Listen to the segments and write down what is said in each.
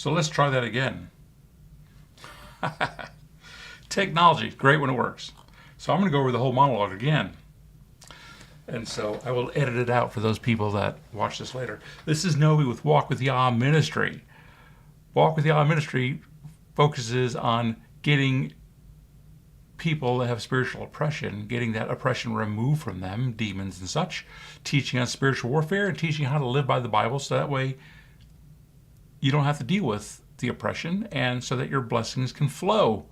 So let's try that again. Technology, great when it works. So I'm going to go over the whole monologue again. And so I will edit it out for those people that watch this later. This is Novi with Walk with Yah Ministry. Walk with Yah Ministry focuses on getting people that have spiritual oppression, getting that oppression removed from them, demons and such, teaching on spiritual warfare and teaching how to live by the Bible so that way you don't have to deal with the oppression and so that your blessings can flow.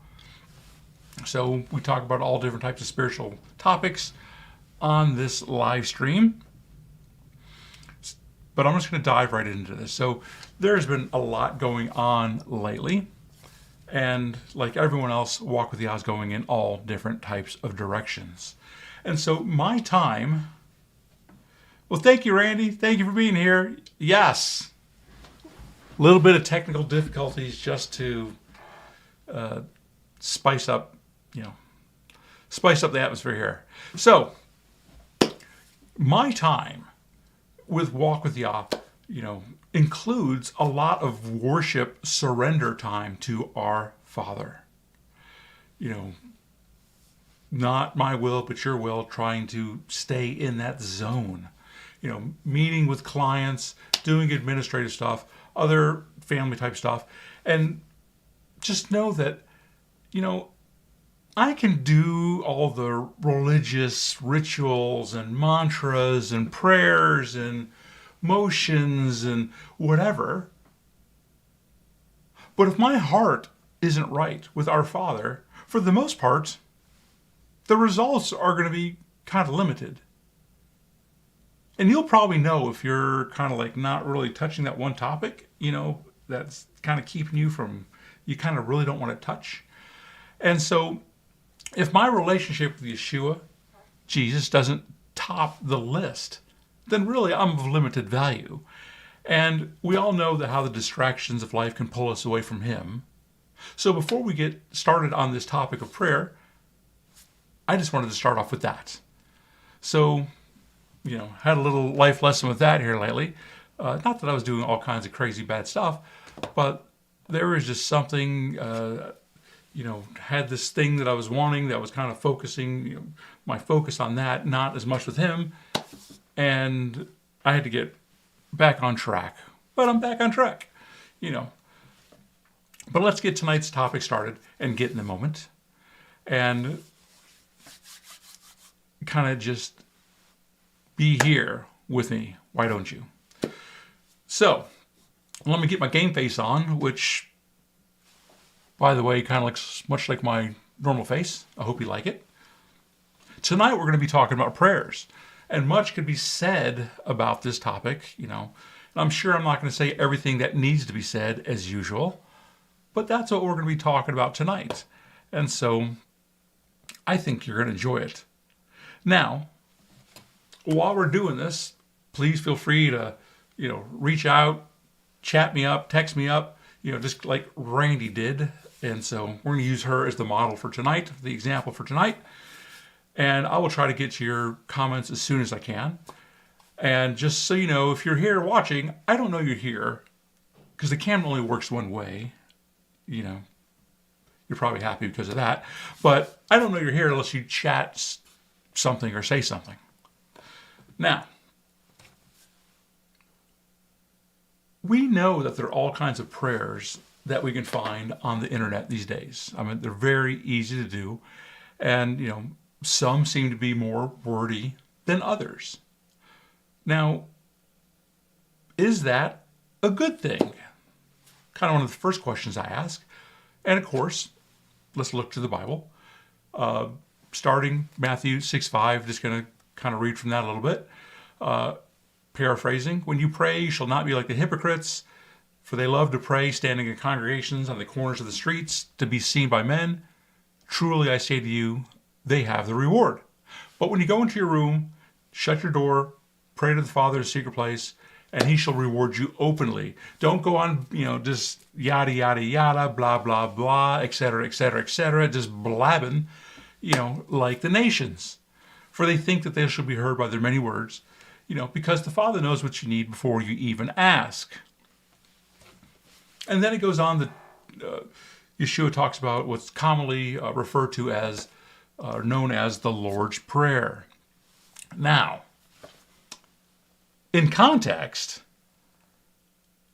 So we talk about all different types of spiritual topics on this live stream. But I'm just going to dive right into this. So there's been a lot going on lately. And like everyone else, Walk with Yah is going in all different types of directions. And so my time... Well, thank you, Randy. Thank you for being here. Yes. A little bit of technical difficulties just to spice up the atmosphere here. So, my time with Walk with Yah, includes a lot of worship surrender time to our Father. Not my will, but your will, trying to stay in that zone. Meeting with clients, doing administrative stuff, other family type stuff, and just know that, I can do all the religious rituals and mantras and prayers and motions and whatever. But if my heart isn't right with our Father, for the most part, the results are going to be kind of limited. And you'll probably know if you're kind of like not really touching that one topic, that's kind of keeping you from, you kind of really don't want to touch. And so if my relationship with Yeshua, Jesus, doesn't top the list, then really I'm of limited value. And we all know that how the distractions of life can pull us away from Him. So before we get started on this topic of prayer, I just wanted to start off with that. So, had a little life lesson with that here lately. Not that I was doing all kinds of crazy bad stuff, but there was just something, had this thing that I was wanting that was kind of focusing, my focus on that, not as much with Him. And I had to get back on track. But I'm back on track, But let's get tonight's topic started and get in the moment. And kind of just be here with me. Why don't you? So, let me get my game face on, which, by the way, kind of looks much like my normal face. I hope you like it. Tonight we're going to be talking about prayers. And much could be said about this topic, And I'm sure I'm not going to say everything that needs to be said as usual. But that's what we're going to be talking about tonight. And so, I think you're going to enjoy it. Now, while we're doing this, please feel free to, reach out, chat me up, text me up, just like Randy did. And so we're going to use her as the model for tonight, the example for tonight. And I will try to get to your comments as soon as I can. And just so you know, if you're here watching, I don't know you're here because the camera only works one way. You're probably happy because of that. But I don't know you're here unless you chat something or say something. Now, we know that there are all kinds of prayers that we can find on the internet these days. I mean, they're very easy to do. And, some seem to be more wordy than others. Now, is that a good thing? Kind of one of the first questions I ask. And of course, let's look to the Bible. Starting Matthew 6:5, just going to kind of read from that a little bit. Paraphrasing, when you pray, you shall not be like the hypocrites, for they love to pray standing in congregations on the corners of the streets to be seen by men. Truly I say to you, they have the reward. But when you go into your room, shut your door, pray to the Father in a secret place, and He shall reward you openly. Don't go on, just yada, yada, yada, blah, blah, blah, etc., etc., etc., just blabbing, like the nations. For they think that they shall be heard by their many words, because the Father knows what you need before you even ask. And then it goes on that Yeshua talks about what's commonly referred to as, known as the Lord's Prayer. Now, in context,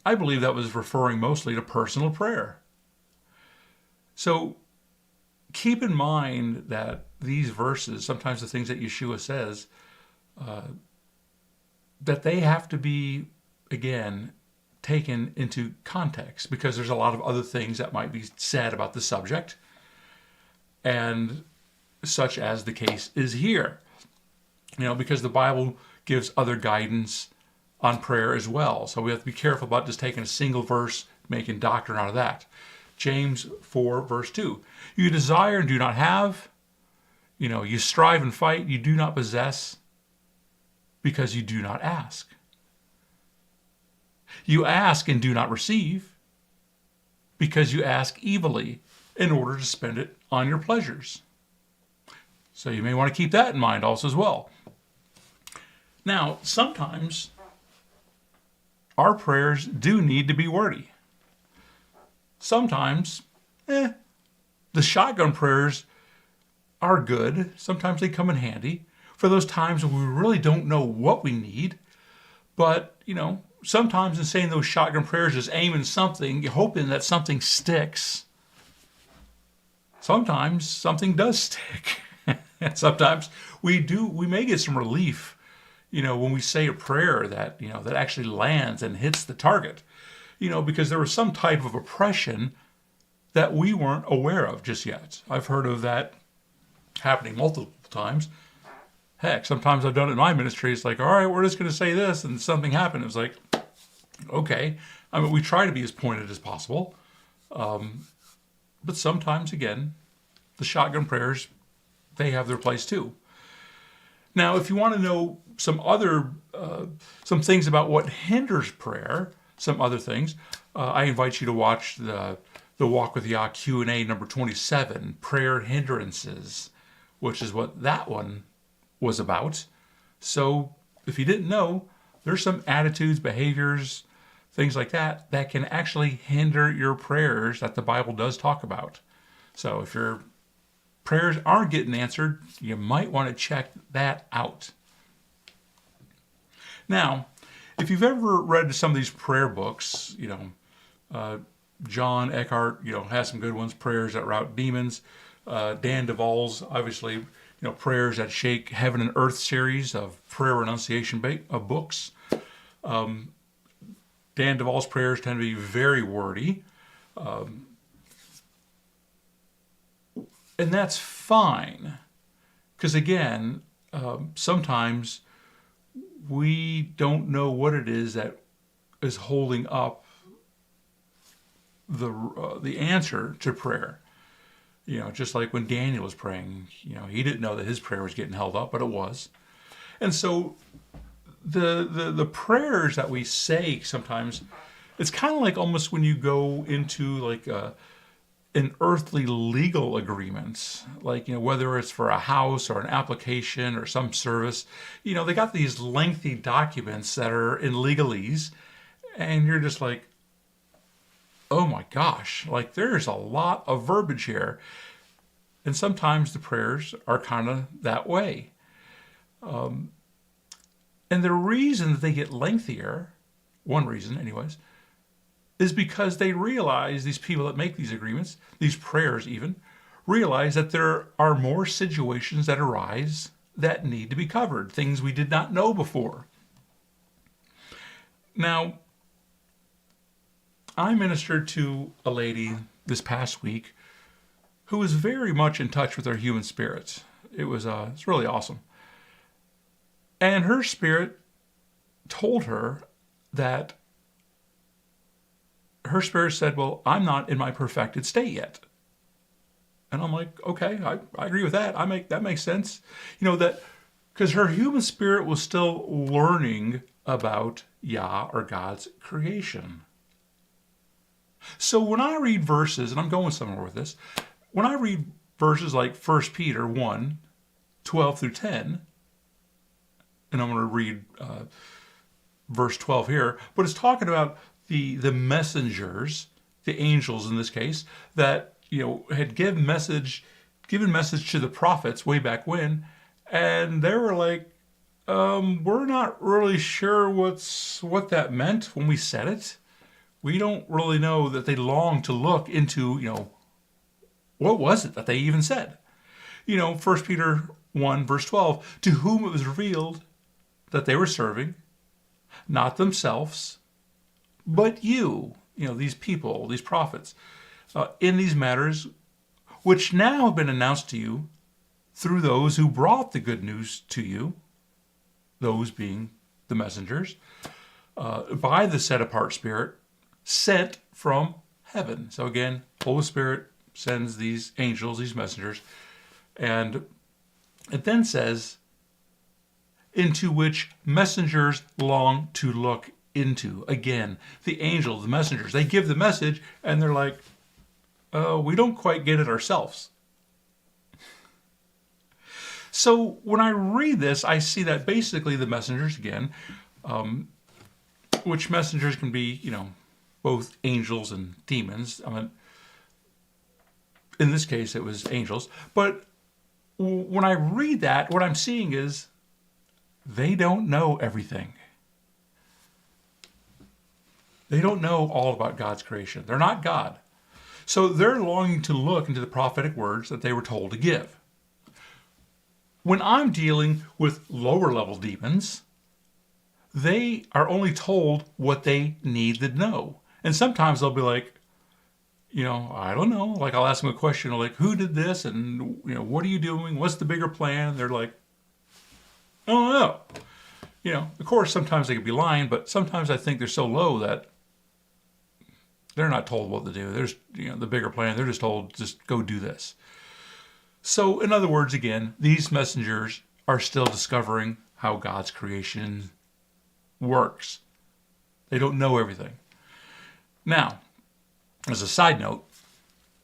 I believe that was referring mostly to personal prayer. So keep in mind that these verses, sometimes the things that Yeshua says, that they have to be, again, taken into context, because there's a lot of other things that might be said about the subject, and such as the case is here. Because the Bible gives other guidance on prayer as well. So we have to be careful about just taking a single verse, making doctrine out of that. James 4, verse 2. You desire and do not have. You strive and fight, you do not possess, because you do not ask. You ask and do not receive, because you ask evilly in order to spend it on your pleasures. So you may want to keep that in mind also as well. Now, sometimes our prayers do need to be wordy. Sometimes, the shotgun prayers are good. Sometimes they come in handy for those times when we really don't know what we need. But, sometimes in saying those shotgun prayers is aiming something, you're hoping that something sticks. Sometimes something does stick. And sometimes we may get some relief, when we say a prayer that, that actually lands and hits the target, because there was some type of oppression that we weren't aware of just yet. I've heard of that happening multiple times. Heck, sometimes I've done it in my ministry. It's like, all right, we're just going to say this, and something happened. It's like, okay. We try to be as pointed as possible. But sometimes, again, the shotgun prayers, they have their place too. Now, if you want to know some things about what hinders prayer, some other things, I invite you to watch the Walk with Yah Q&A number 27, Prayer Hindrances, which is what that one was about. So if you didn't know, there's some attitudes, behaviors, things like that can actually hinder your prayers that the Bible does talk about. So if your prayers aren't getting answered, you might want to check that out. Now, if you've ever read some of these prayer books, John Eckhart, has some good ones, Prayers That Rout Demons. Dan Duvall's, obviously, Prayers That Shake Heaven and Earth series of prayer renunciation of books. Dan Duvall's prayers tend to be very wordy. And that's fine. Because again, sometimes we don't know what it is that is holding up the answer to prayer. Just like when Daniel was praying, he didn't know that his prayer was getting held up, but it was. And so the prayers that we say sometimes, it's kind of like almost when you go into like an earthly legal agreement, like, whether it's for a house or an application or some service, they got these lengthy documents that are in legalese, and you're just like, oh my gosh, like there's a lot of verbiage here. And sometimes the prayers are kind of that way. And the reason that they get lengthier, one reason anyways, is because they realize, these people that make these agreements, these prayers even, realize that there are more situations that arise that need to be covered, things we did not know before. Now, I ministered to a lady this past week who was very much in touch with her human spirit. It's really awesome. And her spirit told her that her spirit said, well, I'm not in my perfected state yet. And I'm like, okay, I agree with that. That makes sense. That because her human spirit was still learning about Yah, or God's creation. So when I read verses, and I'm going somewhere with this, when I read verses like 1 Peter 1, 12 through 10, and I'm going to read verse 12 here, but it's talking about the messengers the angels in this case, that, had given message to the prophets way back when, and they were like, we're not really sure what that meant when we said it. We don't really know. That they long to look into, what was it that they even said? 1 Peter 1 verse 12, to whom it was revealed that they were serving, not themselves, but you, these people, these prophets, in these matters, which now have been announced to you through those who brought the good news to you, those being the messengers, by the set-apart Spirit sent from heaven. So again, Holy Spirit sends these angels, these messengers, and it then says, into which messengers long to look into. Again, the angels, the messengers, they give the message, and they're like, we don't quite get it ourselves. So when I read this, I see that basically the messengers, again, which messengers can be, both angels and demons. I mean, in this case, it was angels. But when I read that, what I'm seeing is they don't know everything. They don't know all about God's creation. They're not God. So they're longing to look into the prophetic words that they were told to give. When I'm dealing with lower level demons, they are only told what they need to know. And sometimes they'll be like, I don't know. Like I'll ask them a question like, who did this? And, what are you doing? What's the bigger plan? And they're like, I don't know. Of course, sometimes they could be lying, but sometimes I think they're so low that they're not told what to do. There's, the bigger plan. They're just told, just go do this. So, in other words, again, these messengers are still discovering how God's creation works. They don't know everything. Now, as a side note,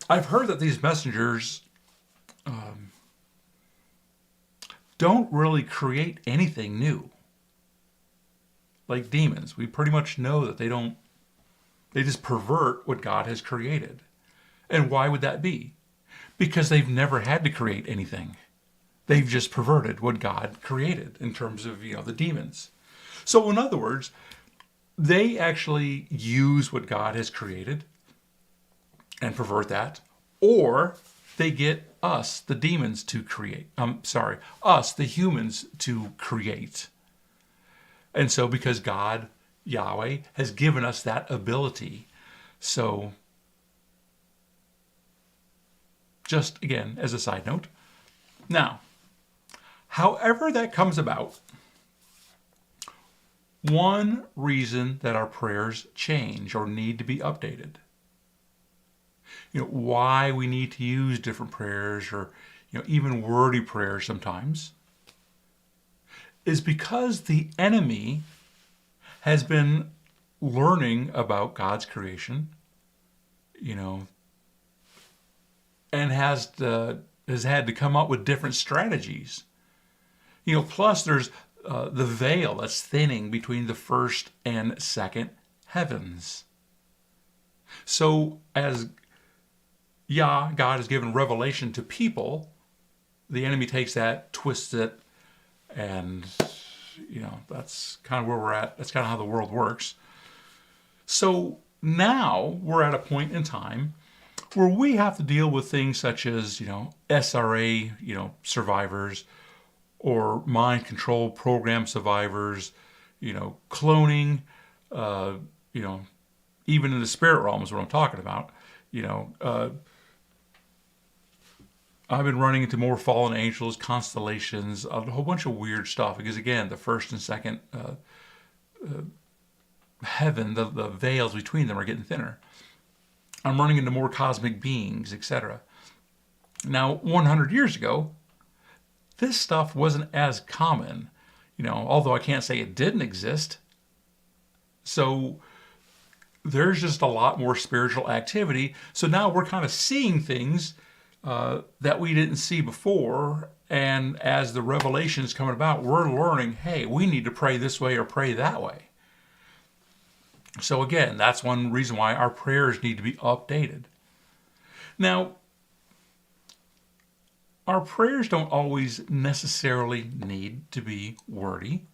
I've heard that these messengers don't really create anything new. Like demons, we pretty much know that they just pervert what God has created. And why would that be? Because they've never had to create anything. They've just perverted what God created in terms of, the demons. So in other words, they actually use what God has created and pervert that, or they get us, the demons, to create. Us, the humans, to create. And so because God, Yahweh, has given us that ability, so just again, as a side note. Now, however that comes about, one reason that our prayers change or need to be updated, why we need to use different prayers or, even wordy prayers sometimes, is because the enemy has been learning about God's creation, and has had to come up with different strategies. Plus there's the veil that's thinning between the first and second heavens. So as God has given revelation to people, the enemy takes that, twists it, and that's kind of where we're at. That's kind of how the world works. So now we're at a point in time where we have to deal with things such as, SRA, survivors, or mind control program survivors, cloning, even in the spirit realm is what I'm talking about. I've been running into more fallen angels, constellations, a whole bunch of weird stuff. Because again, the first and second heaven, the veils between them are getting thinner. I'm running into more cosmic beings, etc. Now, 100 years ago, this stuff wasn't as common, although I can't say it didn't exist. So there's just a lot more spiritual activity. So now we're kind of seeing things that we didn't see before. And as the revelation is coming about, we're learning, hey, we need to pray this way or pray that way. So again, that's one reason why our prayers need to be updated. Now, our prayers don't always necessarily need to be wordy.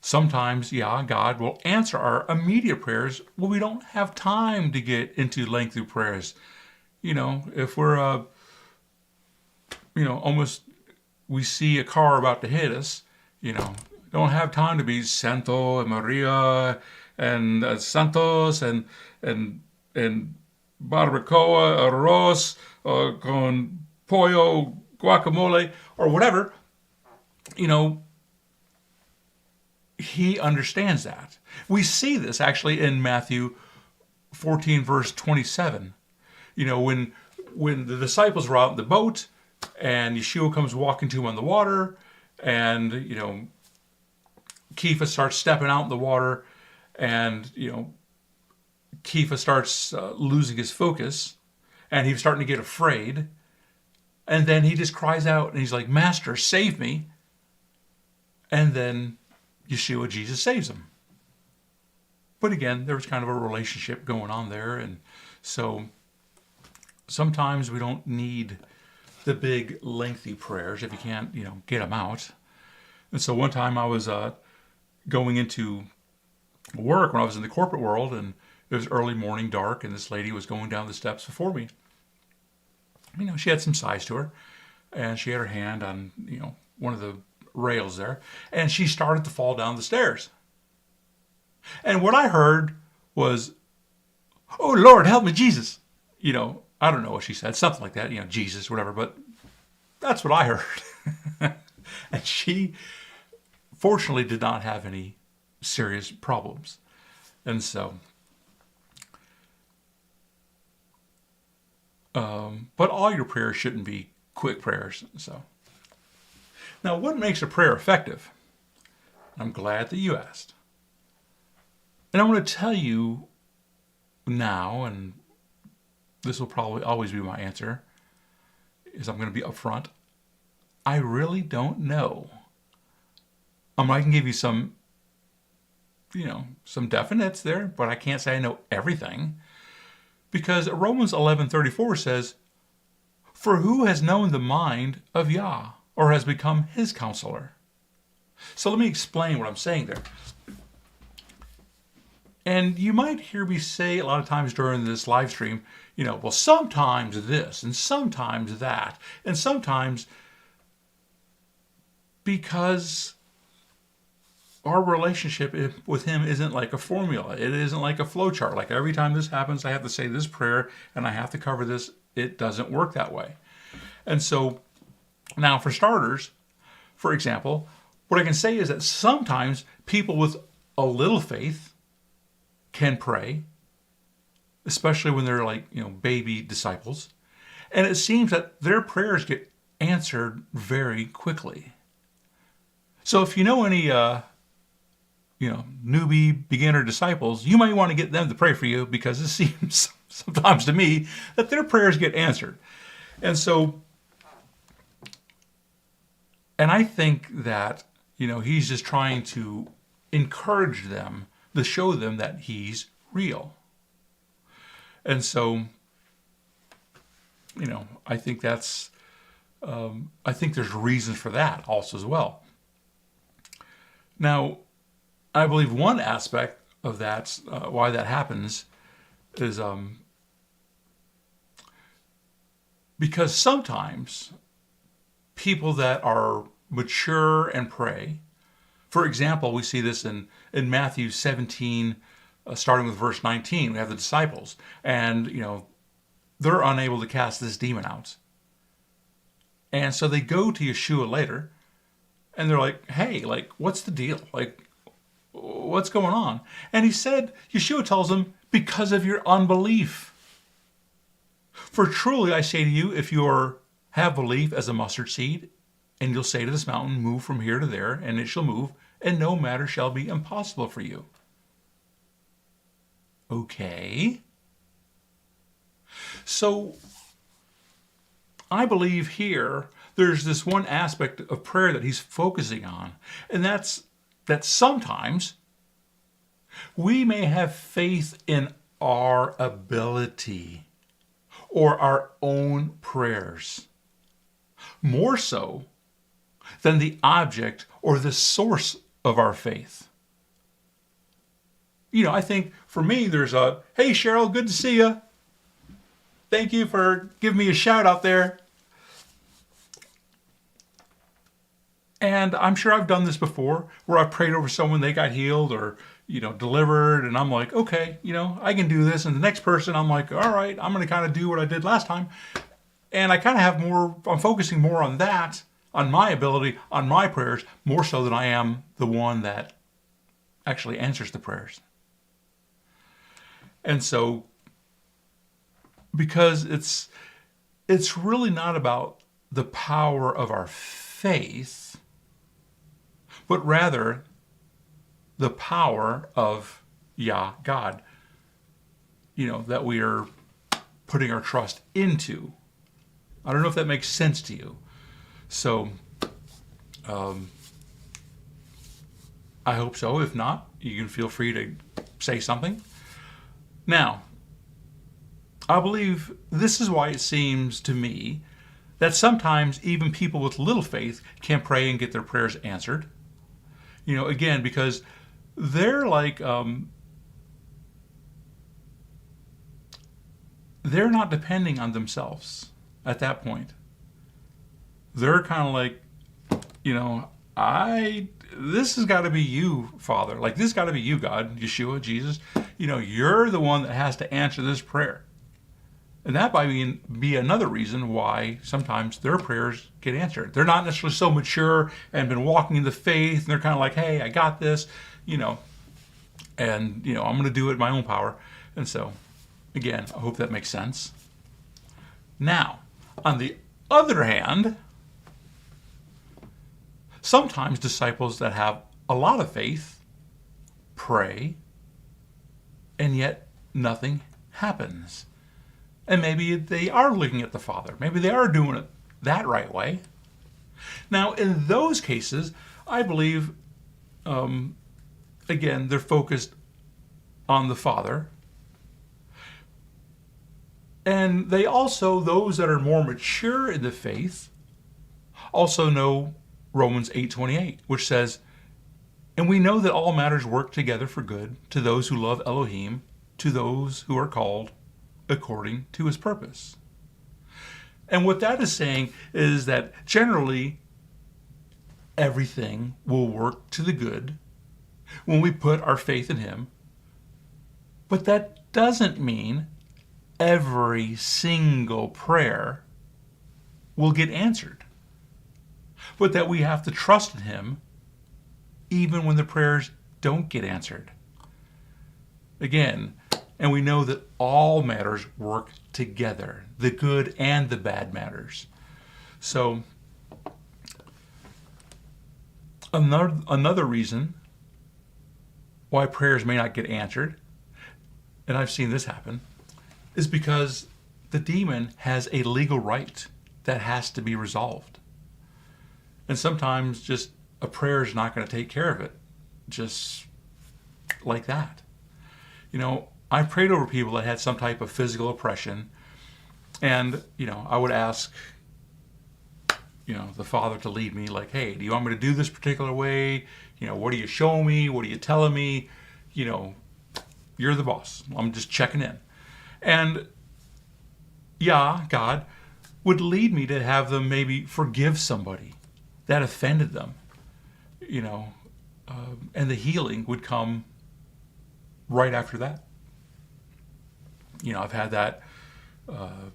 Sometimes, yeah, God will answer our immediate prayers when we don't have time to get into lengthy prayers. If we're, almost, we see a car about to hit us, don't have time to be Santo and Maria and Santos and barbacoa, arroz, con pollo, guacamole, or whatever. He understands that. We see this actually in Matthew 14, verse 27. When the disciples were out in the boat and Yeshua comes walking to them on the water, and, Kepha starts stepping out in the water, and, Kepha starts losing his focus, and he's starting to get afraid. And then he just cries out, and he's like, "Master, save me." And then Yeshua, Jesus, saves him. But again, there was kind of a relationship going on there. And so sometimes we don't need the big, lengthy prayers if you can't, get them out. And so one time I was going into work when I was in the corporate world, and it was early morning, dark, and this lady was going down the steps before me. She had some size to her, and she had her hand on, one of the rails there, and she started to fall down the stairs. And what I heard was, "Oh, Lord, help me, Jesus." I don't know what she said, something like that, Jesus, whatever, but that's what I heard. And she, fortunately, did not have any serious problems. And so, but all your prayers shouldn't be quick prayers. So, now what makes a prayer effective? I'm glad that you asked. And I want to tell you now, and this will probably always be my answer, is I'm going to be upfront. I really don't know. I can give you some, some definites there, but I can't say I know everything. Because Romans 11:34 says, "For who has known the mind of Yah, or has become his counselor?" So let me explain what I'm saying there. And you might hear me say a lot of times during this live stream, well, sometimes this, and sometimes that, and sometimes, because our relationship with him isn't like a formula. It isn't like a flow chart. Like every time this happens, I have to say this prayer and I have to cover this. It doesn't work that way. And so now for starters, for example, what I can say is that sometimes people with a little faith can pray, especially when they're like, baby disciples. And it seems that their prayers get answered very quickly. So if you know any, newbie, beginner disciples, you might want to get them to pray for you, because it seems sometimes to me that their prayers get answered. And so, and I think that, he's just trying to encourage them, to show them that he's real. And so, I think that's, I think there's reasons for that also as well. Now, I believe one aspect of that, why that happens, is because sometimes people that are mature and pray, for example, we see this in Matthew 17, starting with verse 19. We have the disciples, and they're unable to cast this demon out. And so they go to Yeshua later, and they're like, "Hey, what's the deal? What's going on?" And Yeshua tells them, "Because of your unbelief. For truly I say to you, if you have belief as a mustard seed, and you'll say to this mountain, move from here to there, and it shall move, and no matter shall be impossible for you." Okay. So I believe here there's this one aspect of prayer that he's focusing on, and that's that sometimes We may have faith in our ability or our own prayers, more so than the object or the source of our faith. I think for me, there's hey Cheryl, good to see you. Thank you for giving me a shout out there. And I'm sure I've done this before where I prayed over someone, they got healed or, delivered. And I'm like, okay, I can do this. And the next person, I'm like, all right, I'm going to kind of do what I did last time. And I kind of I'm focusing more on that, on my ability, on my prayers, more so than I am the one that actually answers the prayers. And so, because it's really not about the power of our faith, but rather the power of God, that we are putting our trust into. I don't know if that makes sense to you. So, I hope so. If not, you can feel free to say something. Now, I believe this is why it seems to me that sometimes even people with little faith can pray and get their prayers answered. Again, because they're like, they're not depending on themselves at that point. They're kind of like, this has got to be you, Father. Like, this has got to be you, God, Yeshua, Jesus. You're the one that has to answer this prayer. And that might be another reason why sometimes their prayers get answered. They're not necessarily so mature and been walking in the faith, and they're kind of like, hey, I got this, and, I'm going to do it in my own power. And so, again, I hope that makes sense. Now, on the other hand, sometimes disciples that have a lot of faith pray, and yet nothing happens. And maybe they are looking at the Father. Maybe they are doing it that right way. Now, in those cases, I believe, again, they're focused on the Father. And they also, those that are more mature in the faith, also know Romans 8:28, which says, and we know that all matters work together for good to those who love Elohim, to those who are called according to his purpose. And what that is saying is that generally everything will work to the good when we put our faith in him. But that doesn't mean every single prayer will get answered, but that we have to trust in him even when the prayers don't get answered. Again, and we know that all matters work together, the good and the bad matters. So, another reason why prayers may not get answered, and I've seen this happen, is because the demon has a legal right that has to be resolved. And sometimes just a prayer is not going to take care of it, just like that. I prayed over people that had some type of physical oppression, and, I would ask, the Father to lead me, like, hey, do you want me to do this particular way? What are you showing me? What are you telling me? You're the boss. I'm just checking in. And, God would lead me to have them maybe forgive somebody that offended them, and the healing would come right after that. I've had that, I'd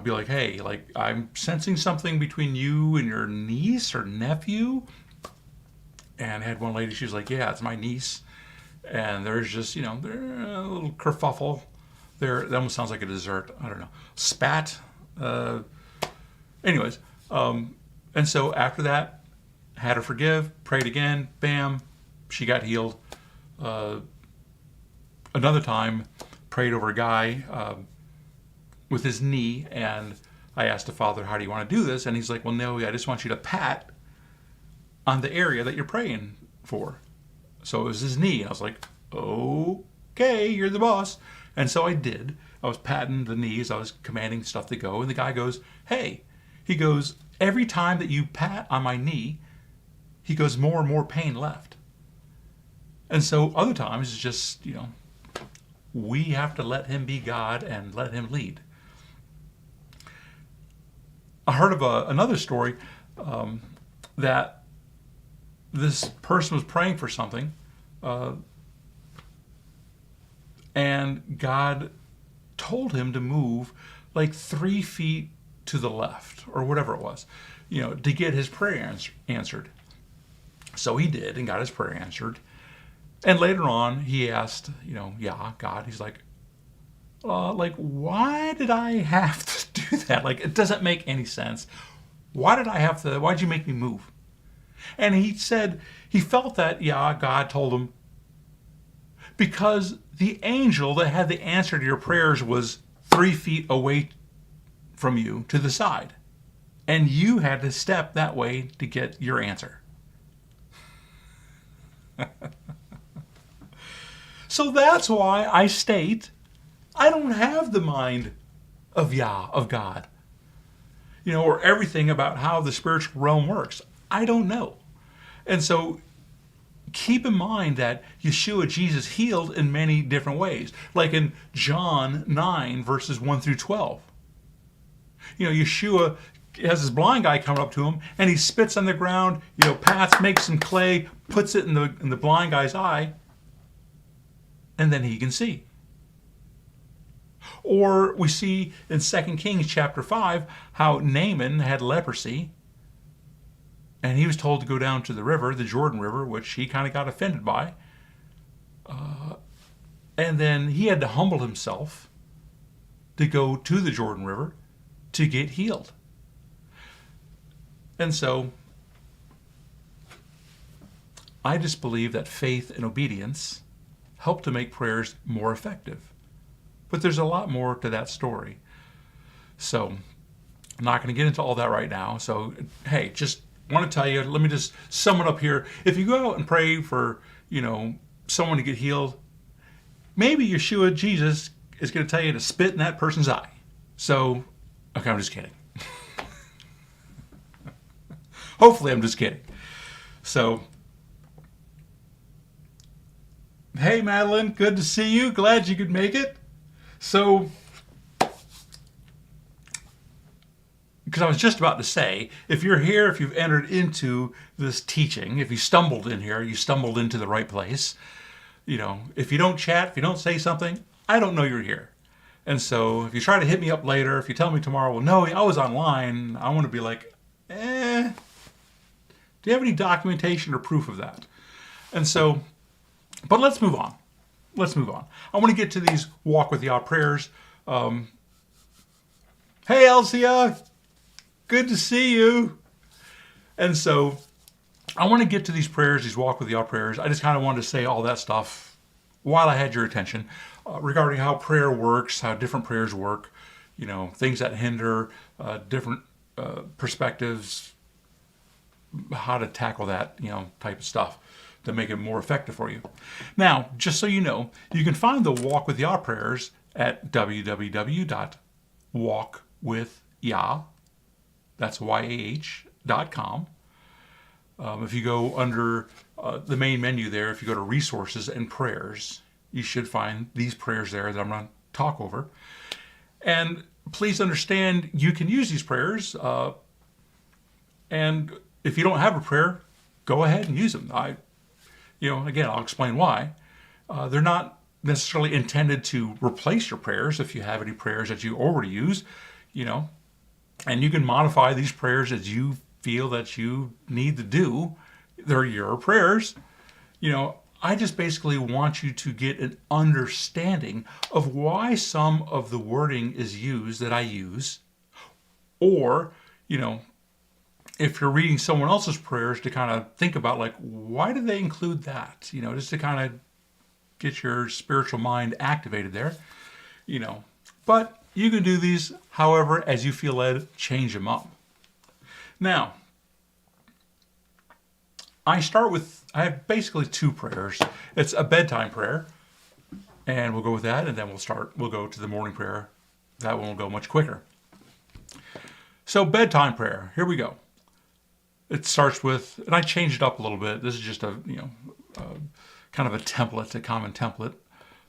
be like, hey, like, I'm sensing something between you and your niece or nephew. And I had one lady, she was like, yeah, it's my niece. And there's just, there's a little kerfuffle there. That almost sounds like a dessert. I don't know. Spat. Anyways. And so after that, had her forgive, prayed again, bam, she got healed. Another time, prayed over a guy with his knee, and I asked the Father, how do you want to do this? And he's like, well, no, I just want you to pat on the area that you're praying for. So it was his knee. And I was like, okay, you're the boss. And so I did. I was patting the knees. I was commanding stuff to go. And the guy goes, hey, he goes, every time that you pat on my knee, he goes, more and more pain left. And so other times it's just, we have to let him be God and let him lead. I heard of another story that this person was praying for something, and God told him to move like 3 feet to the left or whatever it was, to get his prayer answered. So he did and got his prayer answered. And later on, he asked, God, he's like, why did I have to do that? Like, it doesn't make any sense. Why'd you make me move? And he said he felt that, God told him, because the angel that had the answer to your prayers was 3 feet away from you to the side. And you had to step that way to get your answer. So that's why I state I don't have the mind of God, or everything about how the spiritual realm works. I don't know. And so keep in mind that Yeshua, Jesus, healed in many different ways. Like in John 9, verses 1 through 12. Yeshua has this blind guy coming up to him, and he spits on the ground, pats, makes some clay, puts it in the blind guy's eye, and then he can see. Or we see in 2 Kings chapter 5 how Naaman had leprosy, and he was told to go down to the river, the Jordan River, which he kind of got offended by. And then he had to humble himself to go to the Jordan River to get healed. And so I just believe that faith and obedience help to make prayers more effective. But there's a lot more to that story. So I'm not going to get into all that right now. So, hey, just want to tell you, let me just sum it up here. If you go out and pray for, someone to get healed, maybe Yeshua, Jesus, is going to tell you to spit in that person's eye. So, okay, I'm just kidding. Hopefully I'm just kidding. So, hey, Madeline, good to see you. Glad you could make it. So, because I was just about to say, if you're here, if you've entered into this teaching, if you stumbled in here, you stumbled into the right place. If you don't chat, if you don't say something, I don't know you're here. And so if you try to hit me up later, if you tell me tomorrow, well, no, I was online, I want to be like, do you have any documentation or proof of that? And so, but let's move on. I want to get to these Walk with Yah prayers. Hey, Elsia, good to see you. And so I want to get to these prayers, these Walk with Yah prayers. I just kind of wanted to say all that stuff while I had your attention regarding how prayer works, how different prayers work, things that hinder, different perspectives, how to tackle that, type of stuff to make it more effective for you. Now, just so you know, you can find the Walk with Yah prayers at www.walkwithyah, that's YAH.com. If you go under the main menu there, if you go to resources and prayers, you should find these prayers there that I'm going to talk over. And please understand, you can use these prayers. And if you don't have a prayer, go ahead and use them. Again, I'll explain why. They're not necessarily intended to replace your prayers if you have any prayers that you already use, and you can modify these prayers as you feel that you need to do. They're your prayers. I just basically want you to get an understanding of why some of the wording is used that I use, or, if you're reading someone else's prayers, to kind of think about, like, why did they include that? Just to kind of get your spiritual mind activated there, But you can do these however as you feel led, change them up. Now, I start with I have basically two prayers. It's a bedtime prayer, and we'll go with that, and then we'll go to the morning prayer. That one will go much quicker. So bedtime prayer, here we go. It starts with, and I changed it up a little bit. This is just a, kind of a template, a common template.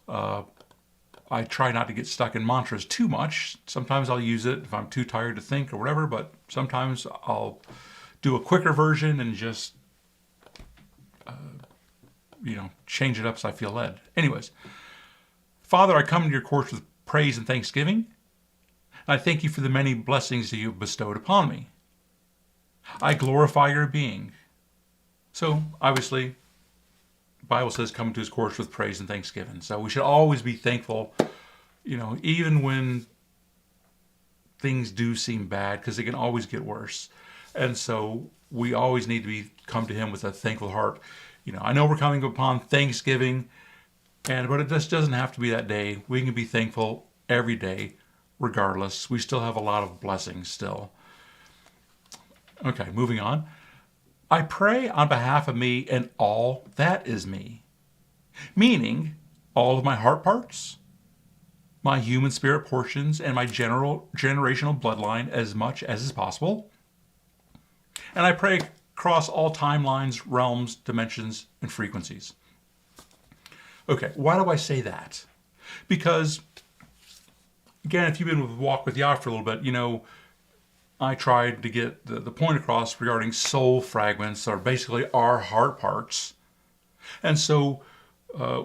I try not to get stuck in mantras too much. Sometimes I'll use it if I'm too tired to think or whatever, but sometimes I'll do a quicker version and just, change it up as I feel led. Anyways, Father, I come to your courts with praise and thanksgiving. I thank you for the many blessings that you have bestowed upon me. I glorify your being. So, obviously, the Bible says come to his courts with praise and thanksgiving. So we should always be thankful, even when things do seem bad, because it can always get worse. And so we always need to come to him with a thankful heart. I know we're coming upon Thanksgiving, but it just doesn't have to be that day. We can be thankful every day, regardless. We still have a lot of blessings still. Okay, moving on. I pray on behalf of me and all that is me, meaning all of my heart parts, my human spirit portions, and my generational bloodline as much as is possible. And I pray across all timelines, realms, dimensions, and frequencies. Okay, why do I say that? Because, again, if you've been with Walk with Yah for a little bit, I tried to get the point across regarding soul fragments, or basically our heart parts. And so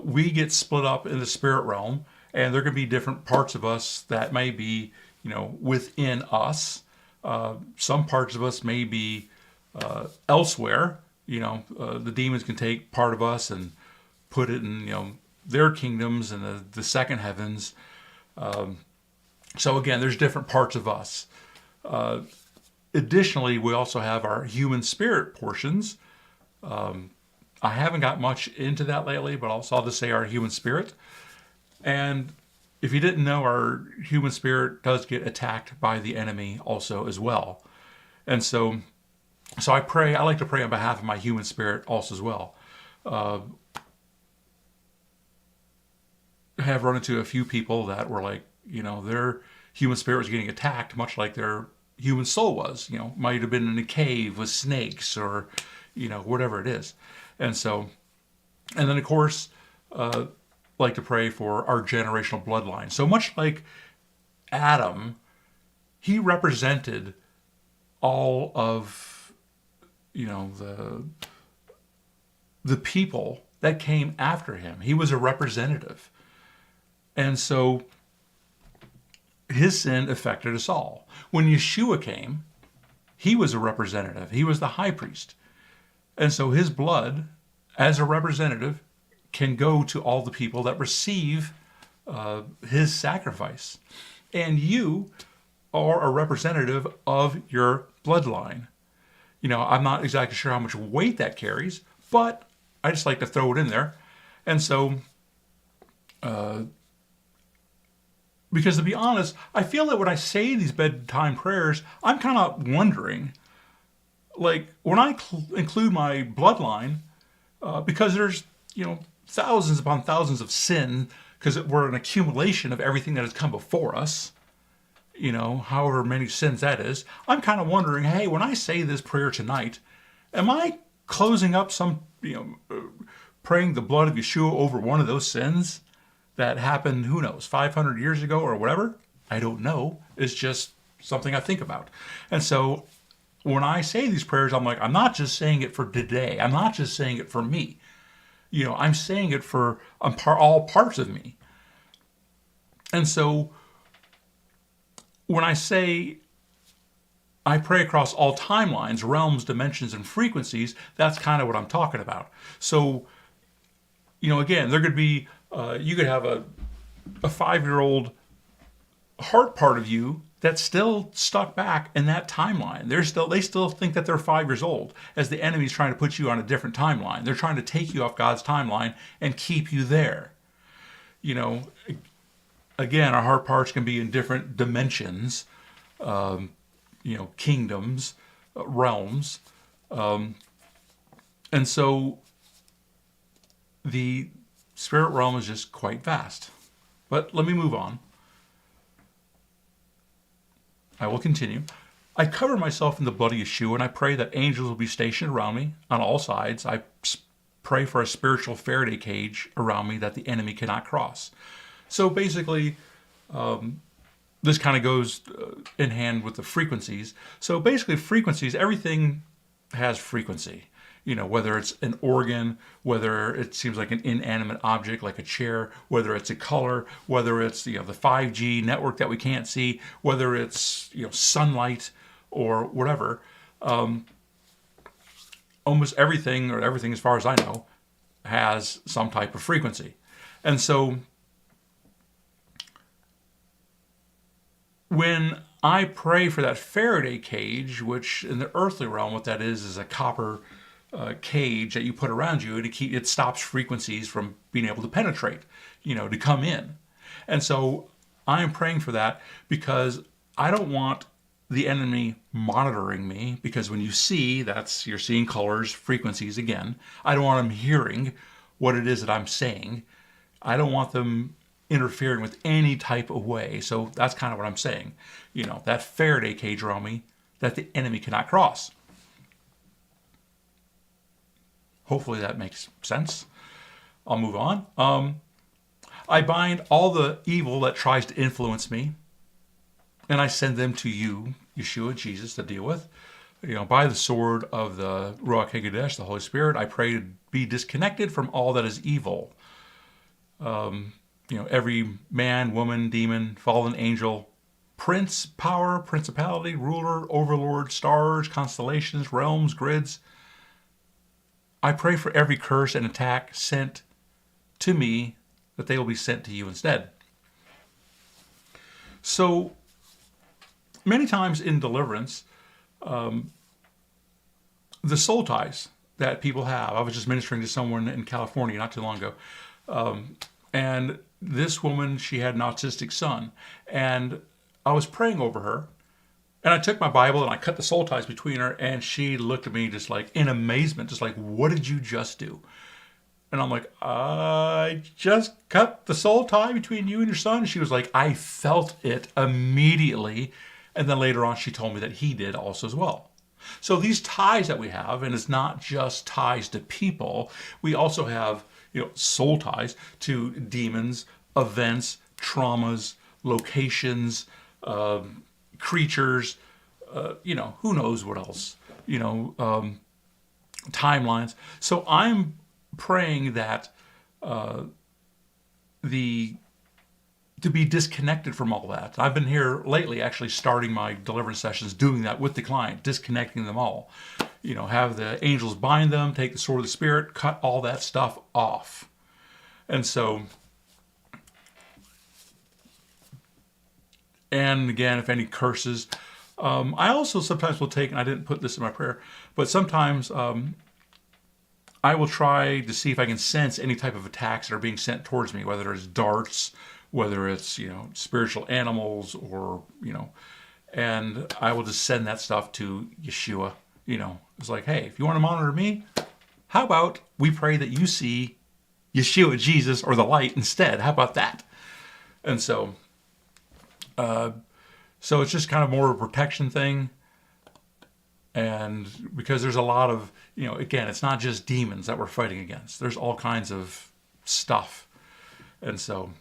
we get split up in the spirit realm, and there can be different parts of us that may be, within us. Some parts of us may be elsewhere. The demons can take part of us and put it in, their kingdoms and the second heavens. So again, there's different parts of us. Additionally, we also have our human spirit portions. I haven't got much into that lately, but I'll just say our human spirit. And if you didn't know, our human spirit does get attacked by the enemy also as well. And so I like to pray on behalf of my human spirit also as well. I have run into a few people that were like, their human spirit was getting attacked, much like their human soul was. Might have been in a cave with snakes or, whatever it is. And then of course, like to pray for our generational bloodline. So much like Adam, he represented all of, the people that came after him. He was a representative. And so his sin affected us all. When Yeshua came, he was a representative. He was the high priest. And so his blood, as a representative, can go to all the people that receive his sacrifice. And you are a representative of your bloodline. I'm not exactly sure how much weight that carries, but I just like to throw it in there. And so, because to be honest, I feel that when I say these bedtime prayers, I'm kind of wondering, like, when I include my bloodline, because there's, thousands upon thousands of sin, because we're an accumulation of everything that has come before us, however many sins that is. I'm kind of wondering, hey, when I say this prayer tonight, am I closing up some, praying the blood of Yeshua over one of those sins that happened, who knows, 500 years ago or whatever? I don't know. It's just something I think about. And so when I say these prayers, I'm like, I'm not just saying it for today. I'm not just saying it for me. I'm saying it for all parts of me. And so when I say I pray across all timelines, realms, dimensions, and frequencies, that's kind of what I'm talking about. So, again, there could be, you could have a 5-year-old heart part of you that's still stuck back in that timeline. They still think that they're 5 years old, as the enemy's trying to put you on a different timeline. They're trying to take you off God's timeline and keep you there. Again, our heart parts can be in different dimensions, kingdoms, realms. And so the spirit realm is just quite vast. But let me move on. I will continue. I cover myself in the blood of Yeshua, and I pray that angels will be stationed around me on all sides. I pray for a spiritual Faraday cage around me that the enemy cannot cross. So basically, this kind of goes in hand with the frequencies. So basically, frequencies, everything has frequency. You know, whether it's an organ, whether it seems like an inanimate object like a chair, whether it's a color, whether it's the 5G network that we can't see, whether it's sunlight or whatever. Almost everything, or everything as far as I know, has some type of frequency. And so when I pray for that Faraday cage, which in the earthly realm, what that is a copper cage that you put around you, and it stops frequencies from being able to penetrate, to come in. And so I am praying for that because I don't want the enemy monitoring me, because when you see, you're seeing colors, frequencies again. I don't want them hearing what it is that I'm saying. I don't want them interfering with any type of way. So that's kind of what I'm saying. That Faraday cage around me that the enemy cannot cross. Hopefully that makes sense. I'll move on. I bind all the evil that tries to influence me, and I send them to you, Yeshua, Jesus, to deal with. By the sword of the Ruach HaKodesh, the Holy Spirit, I pray to be disconnected from all that is evil. Every man, woman, demon, fallen angel, prince, power, principality, ruler, overlord, stars, constellations, realms, grids. I pray for every curse and attack sent to me, that they will be sent to you instead. So many times in deliverance, the soul ties that people have. I was just ministering to someone in California not too long ago. And this woman, she had an autistic son. And I was praying over her. And I took my Bible and I cut the soul ties between her. And she looked at me just like in amazement, just like, what did you just do? And I'm like, I just cut the soul tie between you and your son. And she was like, I felt it immediately. And then later on, she told me that he did also as well. So these ties that we have, and it's not just ties to people, we also have, soul ties to demons, events, traumas, locations, creatures, who knows what else, timelines. So I'm praying that to be disconnected from all that. I've been here lately actually starting my deliverance sessions doing that with the client, disconnecting them all. Have the angels bind them, take the sword of the Spirit, cut all that stuff off. And so, and again, if any curses, I also sometimes will take, and I didn't put this in my prayer, but sometimes I will try to see if I can sense any type of attacks that are being sent towards me, whether it's darts, whether it's, spiritual animals, or, and I will just send that stuff to Yeshua. It's like, hey, if you want to monitor me, how about we pray that you see Yeshua, Jesus, or the light instead? How about that? And so, so it's just kind of more of a protection thing. And because there's a lot of, again, it's not just demons that we're fighting against. There's all kinds of stuff. And so,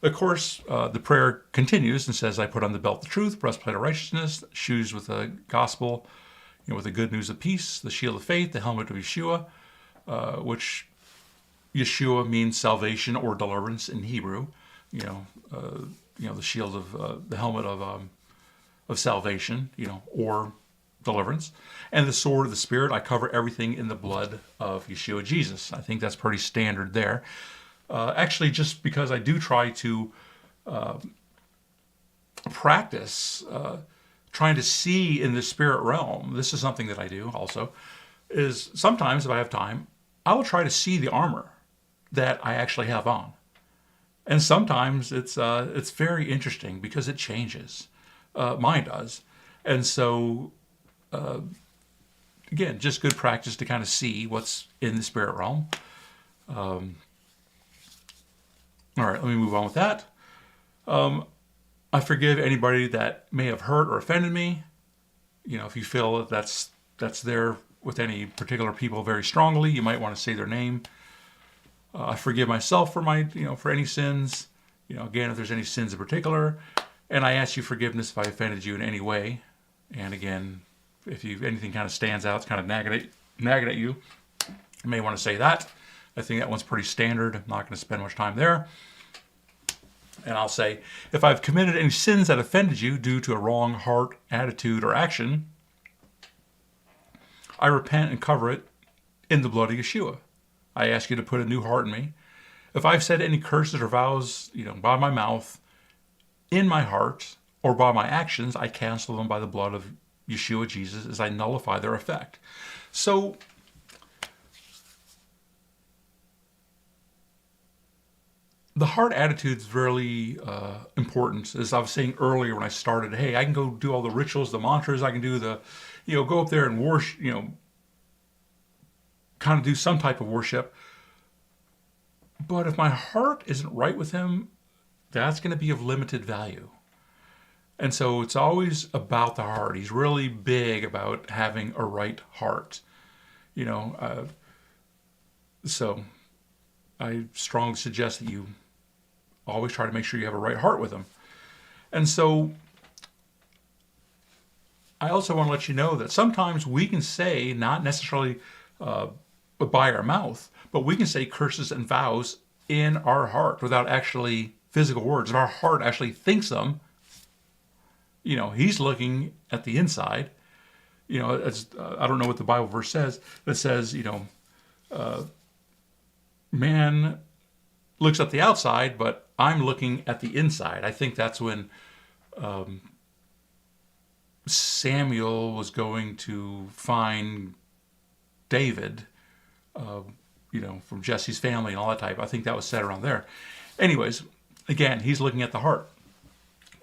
of course, the prayer continues and says, I put on the belt of truth, breastplate of righteousness, shoes with the gospel, with the good news of peace, the shield of faith, the helmet of Yeshua, which Yeshua means salvation or deliverance in Hebrew. The shield of the helmet of salvation, or deliverance, and the sword of the Spirit. I cover everything in the blood of Yeshua Jesus. I think that's pretty standard there. Actually, just because I do try to practice trying to see in the spirit realm, this is something that I do also, is sometimes if I have time, I will try to see the armor that I actually have on. And sometimes it's very interesting because it changes. Mine does. And so, again, just good practice to kind of see what's in the spirit realm. All right, let me move on with that. I forgive anybody that may have hurt or offended me. If you feel that that's there with any particular people very strongly, you might want to say their name. I forgive myself for for any sins. Again, if there's any sins in particular, and I ask you forgiveness if I offended you in any way. And again, if anything kind of stands out, it's kind of nagging at you, you may want to say that. I think that one's pretty standard. I'm not going to spend much time there. And I'll say, if I've committed any sins that offended you due to a wrong heart, attitude, or action, I repent and cover it in the blood of Yeshua. I ask you to put a new heart in me. If I've said any curses or vows, by my mouth, in my heart, or by my actions, I cancel them by the blood of Yeshua Jesus as I nullify their effect. So, the heart attitude is really important. As I was saying earlier when I started, hey, I can go do all the rituals, the mantras, I can do go up there and worship, kind of do some type of worship. But if my heart isn't right with him, that's going to be of limited value. And so it's always about the heart. He's really big about having a right heart. So I strongly suggest that you always try to make sure you have a right heart with him. And so I also want to let you know that sometimes we can say, not necessarily by our mouth, but we can say curses and vows in our heart without actually physical words. If our heart actually thinks them, he's looking at the inside. I don't know what the Bible verse says. That says, man looks at the outside, but I'm looking at the inside. I think that's when Samuel was going to find David, from Jesse's family and all that type. I think that was said around there. Anyways, again, he's looking at the heart.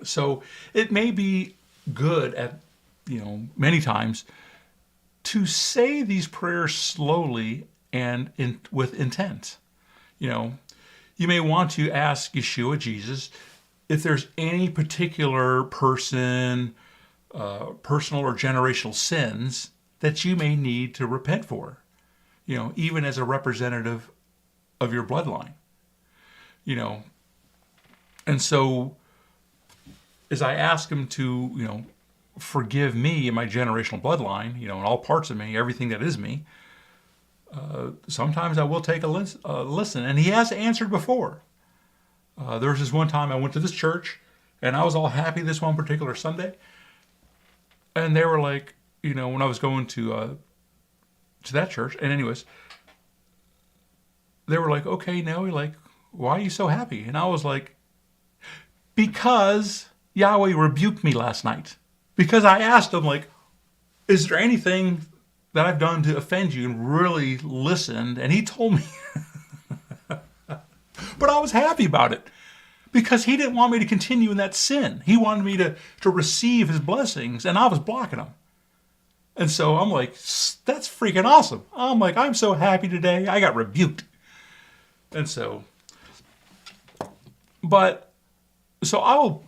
So it may be good at, many times to say these prayers slowly and with intent. You may want to ask Yeshua, Jesus, if there's any particular personal or generational sins that you may need to repent for, even as a representative of your bloodline. And so as I ask him to, forgive me and my generational bloodline, in all parts of me, everything that is me, sometimes I will take a listen. And he has answered before. There was this one time I went to this church, and I was all happy this one particular Sunday. And they were like, when I was going to that church, and anyways, they were like, okay, Nelly, why are you so happy? And I was like, because Yahweh rebuked me last night. Because I asked him, is there anything that I've done to offend you, and really listened? And he told me. But I was happy about it because he didn't want me to continue in that sin. He wanted me to receive his blessings, and I was blocking them. And so I'm like, that's freaking awesome. I'm like, I'm so happy today. I got rebuked. And so, so I will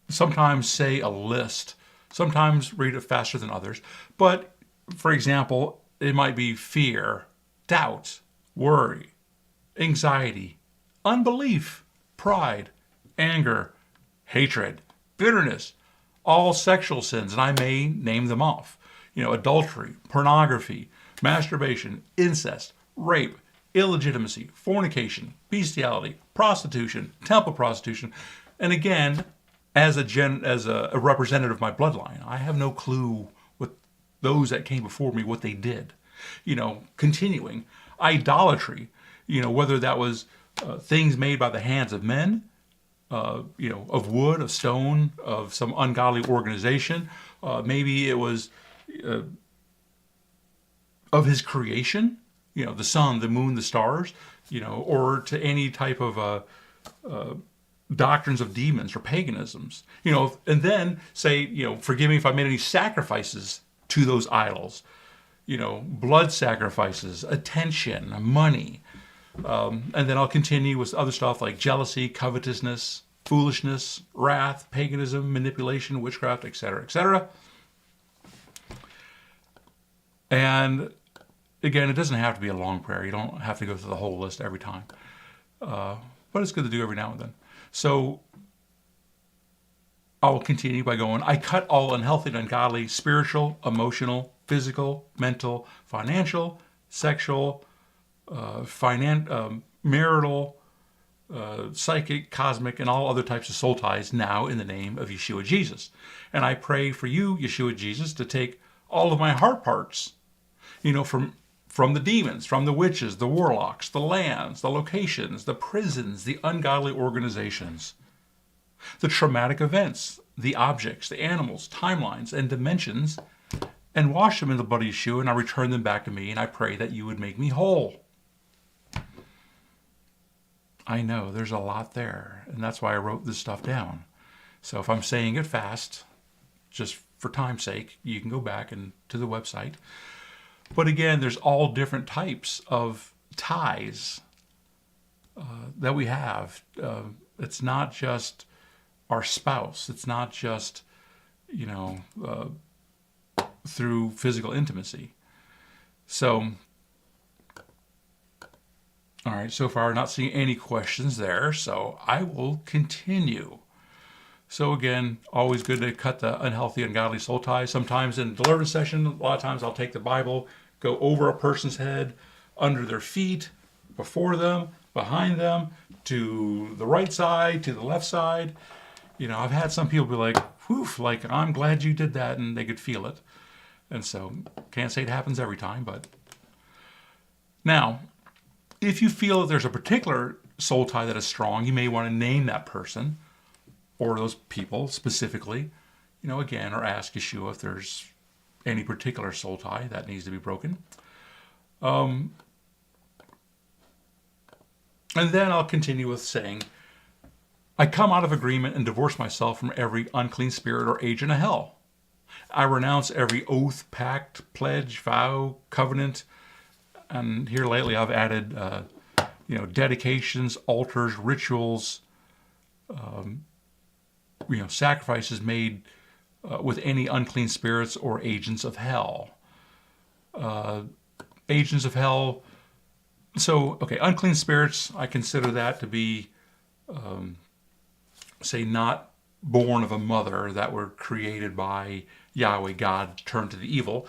sometimes say a list, sometimes read it faster than others. But for example, it might be fear, doubt, worry, anxiety, unbelief, pride, anger, hatred, bitterness, all sexual sins, and I may name them off. Adultery, pornography, masturbation, incest, rape, illegitimacy, fornication, bestiality, prostitution, temple prostitution. And again, as a representative of my bloodline, I have no clue what those that came before me, what they did. Continuing, idolatry, whether that was things made by the hands of men, of wood, of stone, of some ungodly organization. Maybe it was of his creation, the sun, the moon, the stars, or to any type of doctrines of demons or paganisms, and then say, forgive me if I made any sacrifices to those idols, blood sacrifices, attention, money, And then I'll continue with other stuff like jealousy, covetousness, foolishness, wrath, paganism, manipulation, witchcraft, etc., etc. And again, it doesn't have to be a long prayer. You don't have to go through the whole list every time. But it's good to do every now and then. So I will continue by going, I cut all unhealthy and ungodly, spiritual, emotional, physical, mental, financial, sexual, marital, psychic, cosmic, and all other types of soul ties now in the name of Yeshua Jesus. And I pray for you, Yeshua Jesus, to take all of my heart parts, from the demons, from the witches, the warlocks, the lands, the locations, the prisons, the ungodly organizations, the traumatic events, the objects, the animals, timelines, and dimensions, and wash them in the blood of Yeshua, and I return them back to me, and I pray that you would make me whole. I know there's a lot there, and that's why I wrote this stuff down. So if I'm saying it fast, just for time's sake, you can go back and to the website. But again, there's all different types of ties that we have. It's not just our spouse. It's not just, through physical intimacy. So, all right, so far not seeing any questions there, so I will continue. So again, always good to cut the unhealthy, ungodly soul ties. Sometimes in deliverance session, a lot of times I'll take the Bible, go over a person's head, under their feet, before them, behind them, to the right side, to the left side. I've had some people be like, whew, like, I'm glad you did that, and they could feel it. And so, can't say it happens every time, but. Now, if you feel that there's a particular soul tie that is strong, you may want to name that person or those people specifically, again, or ask Yeshua if there's any particular soul tie that needs to be broken. And then I'll continue with saying, I come out of agreement and divorce myself from every unclean spirit or agent of hell. I renounce every oath, pact, pledge, vow, covenant, and here lately I've added, dedications, altars, rituals, sacrifices made with any unclean spirits or agents of hell. Agents of hell. So, unclean spirits, I consider that to be, not born of a mother, that were created by Yahweh God, turned to the evil.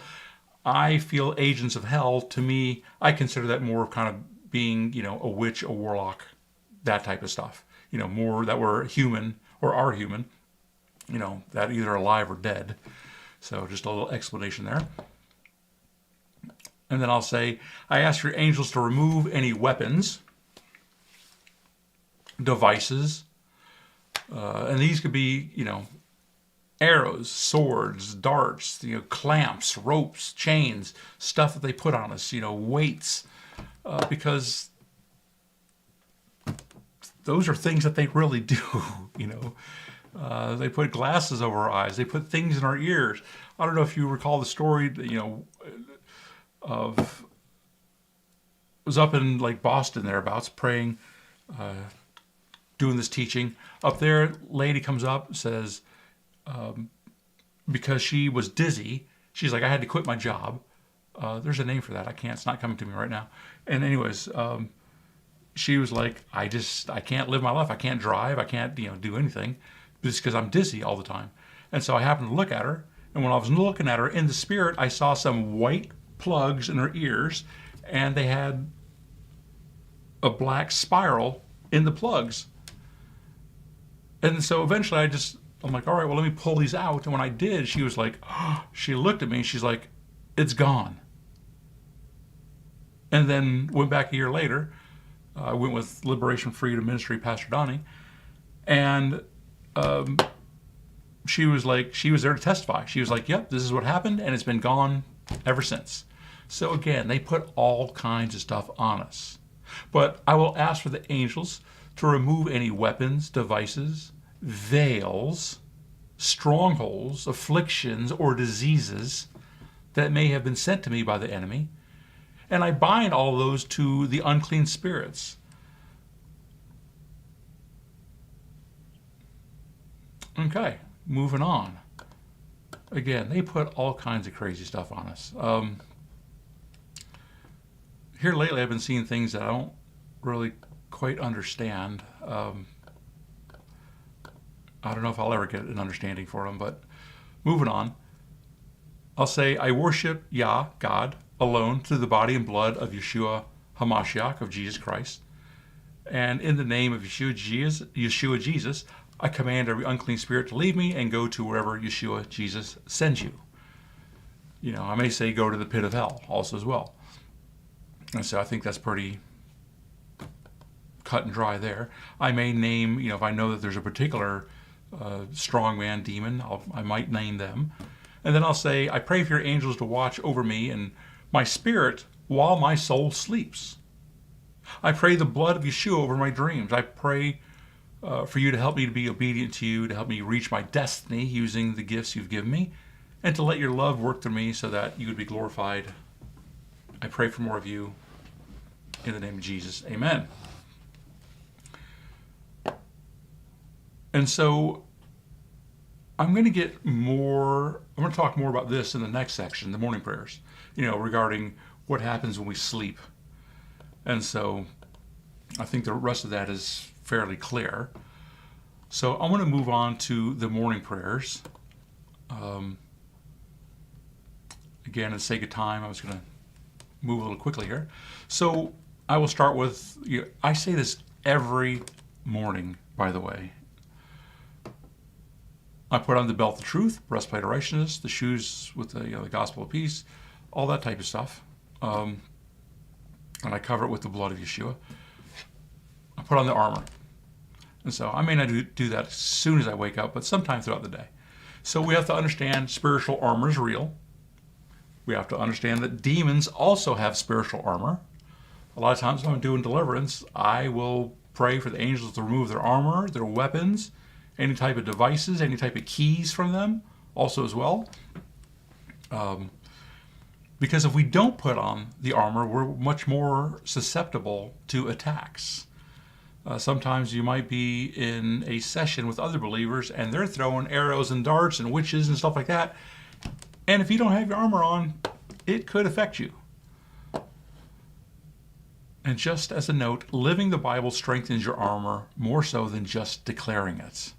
I feel agents of hell, to me, I consider that more kind of being, a witch, a warlock, that type of stuff. More that were human or are human, that either alive or dead. So just a little explanation there. And then I'll say, I ask your angels to remove any weapons, devices, and these could be, arrows, swords, darts, clamps, ropes, chains, stuff that they put on us, weights, because those are things that they really do, They put glasses over our eyes. They put things in our ears. I don't know if you recall the story, of, was up in like Boston thereabouts praying, doing this teaching. Up there, lady comes up, says, because she was dizzy, she's like, I had to quit my job. There's a name for that. It's not coming to me right now. And anyways, she was like, I can't live my life. I can't drive. I can't, do anything just because I'm dizzy all the time. And so I happened to look at her. And when I was looking at her in the spirit, I saw some white plugs in her ears, and they had a black spiral in the plugs. And so eventually I'm like, all right, well, let me pull these out. And when I did, she was like, she looked at me, and she's like, it's gone. And then went back a year later. I went with Liberation Freedom Ministry, Pastor Donnie, and she was there to testify. She was like, yep, this is what happened, and it's been gone ever since. So again, they put all kinds of stuff on us. But I will ask for the angels to remove any weapons, devices, veils, strongholds, afflictions, or diseases that may have been sent to me by the enemy, And I bind all those to the unclean spirits. Okay, moving on. Again, they put all kinds of crazy stuff on us. Here lately, I've been seeing things that I don't really quite understand. I don't know if I'll ever get an understanding for them, but moving on. I'll say, I worship Yah, God, alone through the body and blood of Yeshua HaMashiach, of Jesus Christ. And in the name of Yeshua Jesus, I command every unclean spirit to leave me and go to wherever Yeshua Jesus sends you. You know, I may say go to the pit of hell also as well. And so I think that's pretty cut and dry there. I may name, you know, if I know that there's a particular strongman demon, I might name them. And then I'll say, I pray for your angels to watch over me and my spirit while my soul sleeps. I pray the blood of Yeshua over my dreams. I pray for you to help me to be obedient to you, to help me reach my destiny using the gifts you've given me, and to let your love work through me so that you would be glorified. I pray for more of you in the name of Jesus. Amen. And so I'm going to talk more about this in the next section, the morning prayers, you know, regarding what happens when we sleep. And so I think the rest of that is fairly clear. So I want to move on to the morning prayers. Again, for the sake of time, I was going to move a little quickly here. So I will start with, I say this every morning, by the way. I put on the belt of truth, breastplate of righteousness, the shoes with the gospel of peace, all that type of stuff. And I cover it with the blood of Yeshua. I put on the armor. And so I may not do that as soon as I wake up, but sometime throughout the day. So we have to understand spiritual armor is real. We have to understand that demons also have spiritual armor. A lot of times when I'm doing deliverance, I will pray for the angels to remove their armor, their weapons, any type of devices, any type of keys from them also as well. Because if we don't put on the armor, we're much more susceptible to attacks. Sometimes you might be in a session with other believers and they're throwing arrows and darts and witches and stuff like that. And if you don't have your armor on, it could affect you. And just as a note, living the Bible strengthens your armor more so than just declaring it.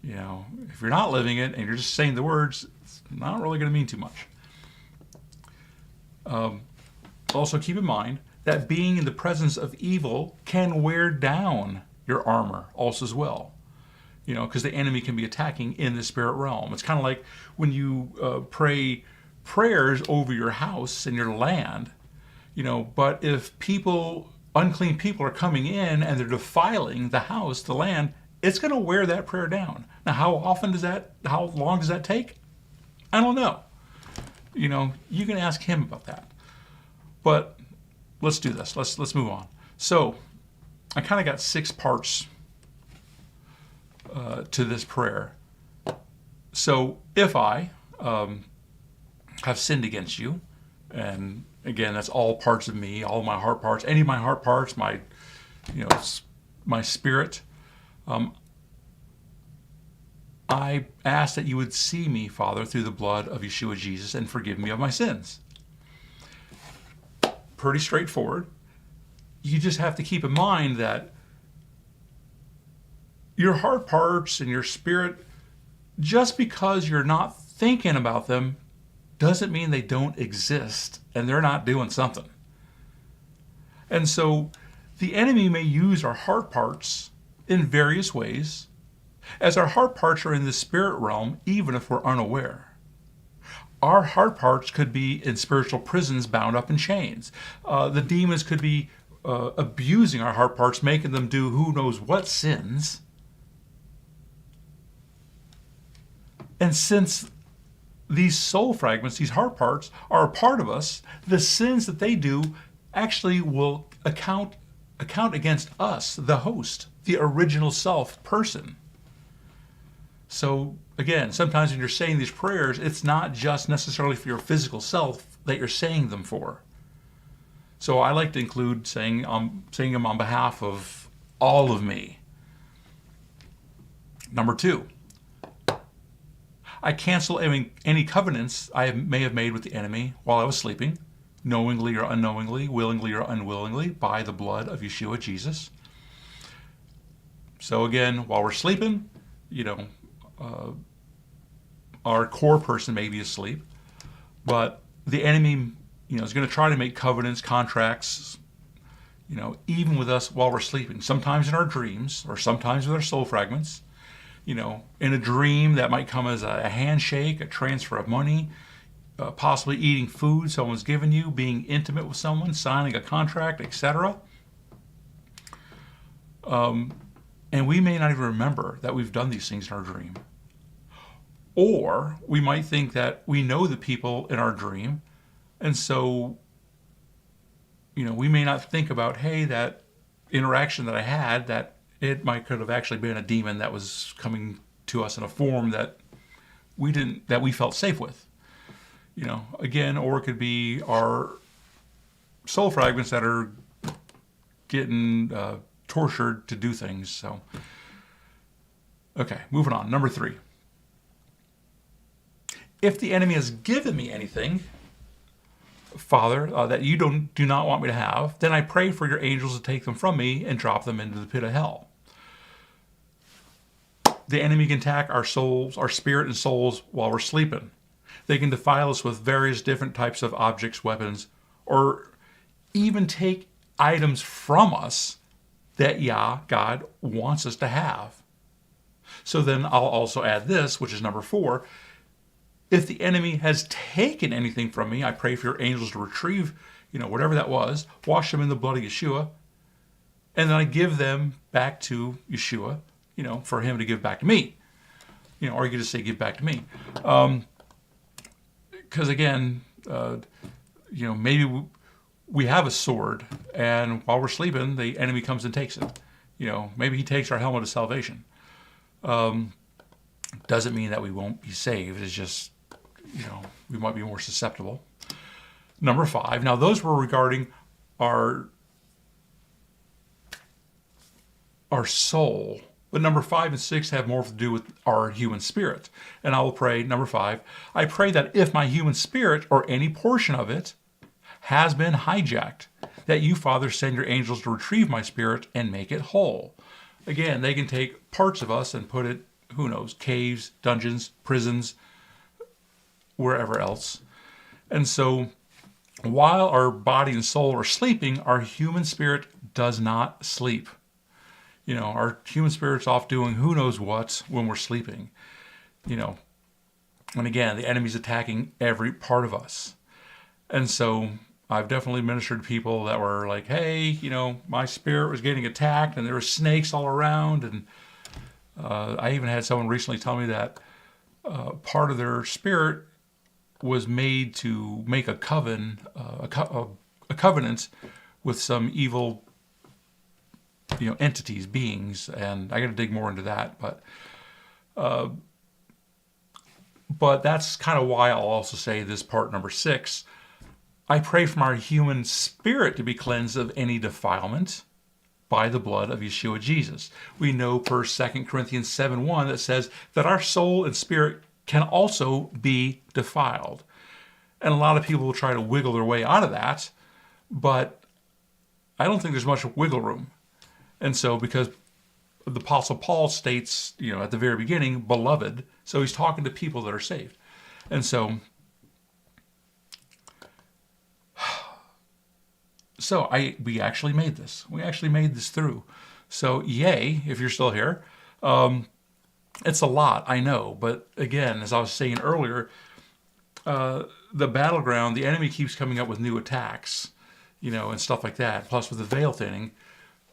You know, if you're not living it and you're just saying the words, it's not really going to mean too much. Also keep in mind that being in the presence of evil can wear down your armor also as well. You know, because the enemy can be attacking in the spirit realm. It's kind of like when you pray prayers over your house and your land, you know, but if unclean people are coming in and they're defiling the house, the land, it's going to wear that prayer down. Now, how long does that take? I don't know. You know, you can ask him about that. But let's do this. Let's move on. So I kind of got 6 parts to this prayer. So if I have sinned against you, and again, that's all parts of me, all my heart parts, any of my heart parts, my spirit, I ask that you would see me, Father, through the blood of Yeshua Jesus and forgive me of my sins. Pretty straightforward. You just have to keep in mind that your heart parts and your spirit, just because you're not thinking about them, doesn't mean they don't exist and they're not doing something. And so the enemy may use our heart parts in various ways, as our heart parts are in the spirit realm, even if we're unaware. Our heart parts could be in spiritual prisons bound up in chains. The demons could be abusing our heart parts, making them do who knows what sins. And since these soul fragments, these heart parts, are a part of us, the sins that they do actually will account against us, the host, the original self person. So again, sometimes when you're saying these prayers, it's not just necessarily for your physical self that you're saying them for. So I like to include saying them on behalf of all of me. Number 2, I cancel any covenants I may have made with the enemy while I was sleeping, knowingly or unknowingly, willingly or unwillingly, by the blood of Yeshua Jesus. So again, while we're sleeping, our core person may be asleep, but the enemy, is going to try to make covenants, contracts, even with us while we're sleeping. Sometimes in our dreams, or sometimes with our soul fragments. In a dream that might come as a handshake, a transfer of money, possibly eating food someone's given you, being intimate with someone, signing a contract, etc. And we may not even remember that we've done these things in our dream. Or we might think that we know the people in our dream, and so, we may not think about, hey, that interaction that I had, that it could have actually been a demon that was coming to us in a form that we felt safe with. Again, or it could be our soul fragments that are getting tortured to do things. So, okay, moving on. Number 3. If the enemy has given me anything, Father, that you do not want me to have, then I pray for your angels to take them from me and drop them into the pit of hell. The enemy can attack our souls, our spirit and souls while we're sleeping. They can defile us with various different types of objects, weapons, or even take items from us that God wants us to have. So then I'll also add this, which is number 4. If the enemy has taken anything from me, I pray for your angels to retrieve, whatever that was, wash them in the blood of Yeshua, and then I give them back to Yeshua, for him to give back to me. Or you could just say give back to me. Because again, maybe we have a sword, and while we're sleeping, the enemy comes and takes it. Maybe he takes our helmet of salvation. Doesn't mean that we won't be saved. It's just, we might be more susceptible. Number 5. Now, those were regarding our soul. But number 5 and 6 have more to do with our human spirit. And I will pray, number 5, I pray that if my human spirit or any portion of it has been hijacked, that you, Father, send your angels to retrieve my spirit and make it whole. Again, they can take parts of us and put it, who knows, caves, dungeons, prisons, wherever else. And so, while our body and soul are sleeping, our human spirit does not sleep. Our human spirit's off doing who knows what when we're sleeping. And again, the enemy's attacking every part of us. And so I've definitely ministered to people that were like, hey, my spirit was getting attacked and there were snakes all around. And I even had someone recently tell me that part of their spirit was made to make a covenant with some evil entities, beings, and I got to dig more into that, but that's kind of why I'll also say this part number 6. I pray from our human spirit to be cleansed of any defilement by the blood of Yeshua Jesus. We know per 2 Corinthians 7:1 that says that our soul and spirit can also be defiled. And a lot of people will try to wiggle their way out of that, but I don't think there's much wiggle room. And so, because the Apostle Paul states, at the very beginning, beloved, so he's talking to people that are saved. And so we actually made this. We actually made this through. So yay, if you're still here. It's a lot, I know. But again, as I was saying earlier, the battleground, the enemy keeps coming up with new attacks, and stuff like that. Plus with the veil thinning,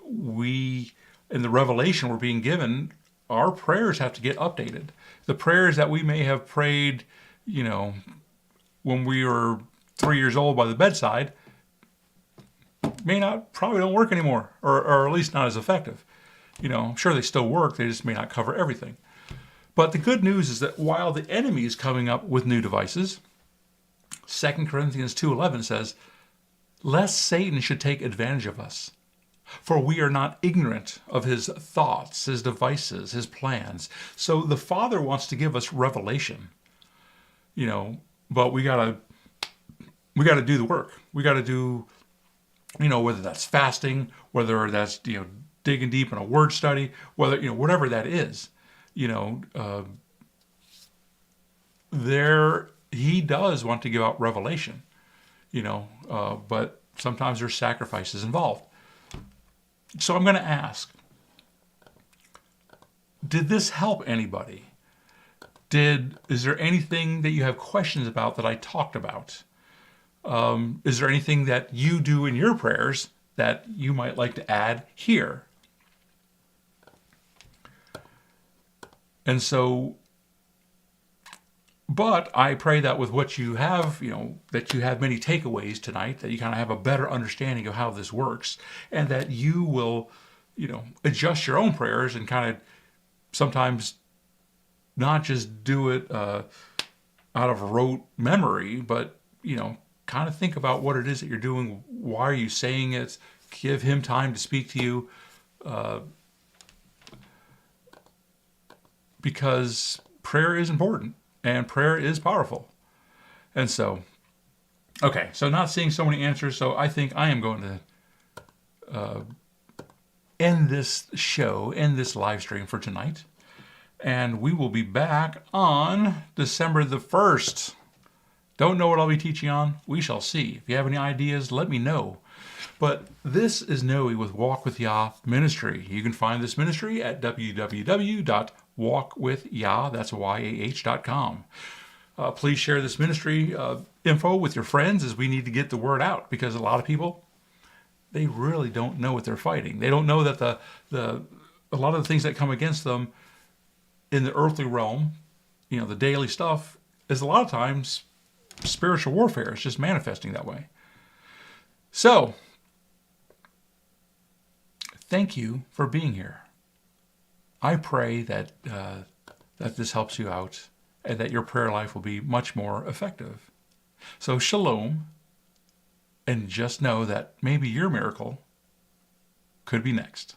in the revelation we're being given, our prayers have to get updated. The prayers that we may have prayed, when we were 3 years old by the bedside, probably don't work anymore, or at least not as effective. I'm sure they still work, they just may not cover everything. But the good news is that while the enemy is coming up with new devices, 2 Corinthians 2:11 says, lest Satan should take advantage of us. For we are not ignorant of his thoughts, his devices, his plans. So the Father wants to give us revelation, but we gotta do the work. We gotta do, whether that's fasting, whether that's, digging deep in a word study, whether, whatever that is, he does want to give out revelation, but sometimes there's sacrifices involved. So I'm going to ask, did this help anybody? Is there anything that you have questions about that I talked about? Is there anything that you do in your prayers that you might like to add here? And so, but I pray that with what you have, that you have many takeaways tonight, that you kind of have a better understanding of how this works, and that you will, adjust your own prayers and kind of sometimes not just do it out of rote memory, but, kind of think about what it is that you're doing. Why are you saying it? Give him time to speak to you. Because prayer is important. And prayer is powerful. And so, okay, so not seeing so many answers, so I think I am going to end this show, end this live stream for tonight. And we will be back on December the 1st. Don't know what I'll be teaching on? We shall see. If you have any ideas, let me know. But this is Noe with Walk with Yah Ministry. You can find this ministry at www.walkwithyah, that's YAH.com. Please share this ministry info with your friends, as we need to get the word out, because a lot of people, they really don't know what they're fighting. They don't know that a lot of the things that come against them in the earthly realm, the daily stuff, is a lot of times spiritual warfare. It's just manifesting that way. So, thank you for being here. I pray that this helps you out and that your prayer life will be much more effective. So shalom, and just know that maybe your miracle could be next.